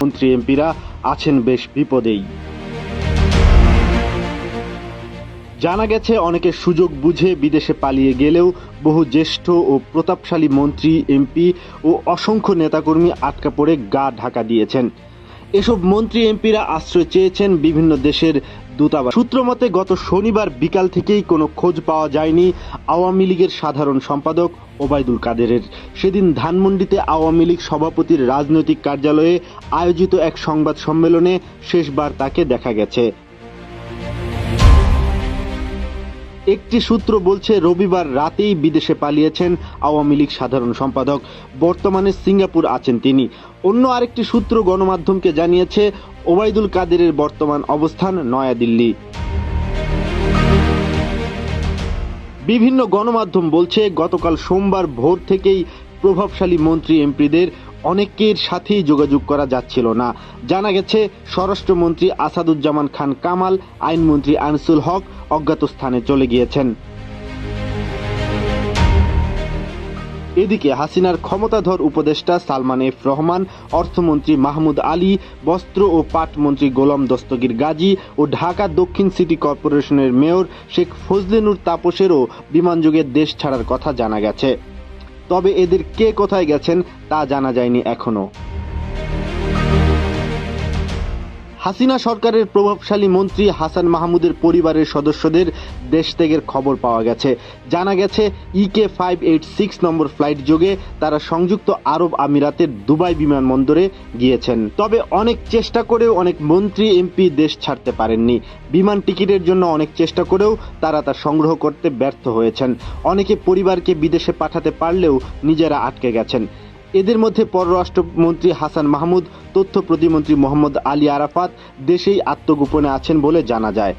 মন্ত্রী এমপিরা আছেন বেশ বিপদেই। জানা গেছে অনেকে সুযোগ বুঝে বিদেশে পালিয়ে গেলেও বহু জ্যেষ্ঠ ও প্রতাপশালী মন্ত্রী এমপি ও অসংখ্য নেতাকর্মী আটকা পড়ে গা ঢাকা দিয়েছেন। এসব মন্ত্রী এমপিরা আশ্রয় চেয়েছেন বিভিন্ন দেশের দূতাবাস। সূত্র মতে গত শনিবার বিকাল থেকেই কোনো খোঁজ পাওয়া যায়নি আওয়ামী লীগের সাধারণ সম্পাদক ওবায়দুল কাদেরের। সেদিন ধানমন্ডিতে আওয়ামী লীগ সভাপতির রাজনৈতিক কার্যালয়ে আয়োজিত এক সংবাদ সম্মেলনে শেষবার তাকে দেখা গেছে। একটি সূত্র বলছে রবিবার রাতেই বিদেশে পালিয়েছেন আওয়ামী লীগ সাধারণ সম্পাদক। বর্তমানে সিঙ্গাপুর আছেন তিনি। অন্য আরেকটি সূত্র গণমাধ্যমকে জানিয়েছে ওবায়দুল কাদেরের বর্তমান অবস্থান নয়াদিল্লি। বিভিন্ন গণমাধ্যম বলছে গতকাল সোমবার ভোর থেকেই প্রভাবশালী মন্ত্রী এমপিদের অনেকের সাথেই যোগাযোগ করা যাচ্ছিল না। জানা গেছে স্বরাষ্ট্রমন্ত্রী আসাদুজ্জামান খান কামাল, আইনমন্ত্রী আনিসুল হক অজ্ঞাত স্থানে চলে গিয়েছেন। এদিকে হাসিনার ক্ষমতাধর উপদেষ্টা সালমান এফ রহমান, অর্থমন্ত্রী মাহমুদ আলী, বস্ত্র ও পাট মন্ত্রী গোলাম দস্তগীর গাজী ও ঢাকা দক্ষিণ সিটি কর্পোরেশনের মেয়র শেখ ফজলে নূর তাপসেরও বিমানযোগে দেশ ছাড়ার কথা জানা গেছে। তবে এদের কে কোথায় গেছেন তা জানা যায়নি এখনো। হাসিনা সরকারের প্রভাবশালী মন্ত্রী হাসান মাহমুদের পরিবারের সদস্যদের দেশ ত্যাগের খবর পাওয়া গেছে। জানা গেছে EK 586 নম্বর ফ্লাইট যোগে তারা সংযুক্ত আরব আমিরাতের দুবাই বিমানবন্দরে গিয়েছেন। তবে অনেক চেষ্টা করেও অনেক মন্ত্রী এমপি দেশ ছাড়তে পারেননি। বিমান টিকিটের জন্য অনেক চেষ্টা করেও তারা তা সংগ্রহ করতে ব্যর্থ হয়েছেন। অনেকে পরিবারকে বিদেশে পাঠাতে পারলেও নিজেরা আটকে গেছেন। এদের মধ্যে পররাষ্ট্রমন্ত্রী হাসান মাহমুদ, তথ্য প্রতিমন্ত্রী মোহাম্মদ আলী আরাফাত দেশেই আত্মগোপনে আছেন বলে জানা যায়।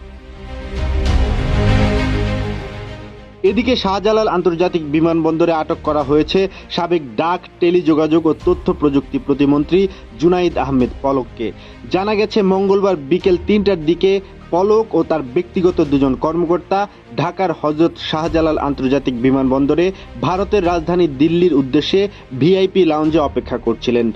এদিকে শাহজালাল আন্তর্জাতিক বিমানবন্দরে আটক করা হয়েছে সাবেক ডাক, টেলিযোগাযোগ ও তথ্য প্রযুক্তি প্রতিমন্ত্রী জুনাইদ আহমেদ পলককে। জানা গেছে মঙ্গলবার বিকেল 3টার দিকে পলক ও তার ব্যক্তিগত দুজন কর্মকর্তা ঢাকার হযরত শাহজালাল আন্তর্জাতিক বিমানবন্দরে ভারতের রাজধানী দিল্লির উদ্দেশ্যে VIP লাউঞ্জে অপেক্ষা করছিলেন।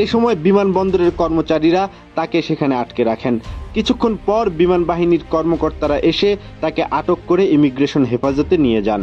এ সময় বিমানবন্দরের কর্মচারীরা তাকে সেখানে আটকে রাখেন। কিছুক্ষণ পর বিমান বাহিনীর কর্মকর্তারা এসে তাকে আটক করে ইমিগ্রেশন হেফাজতে নিয়ে যান।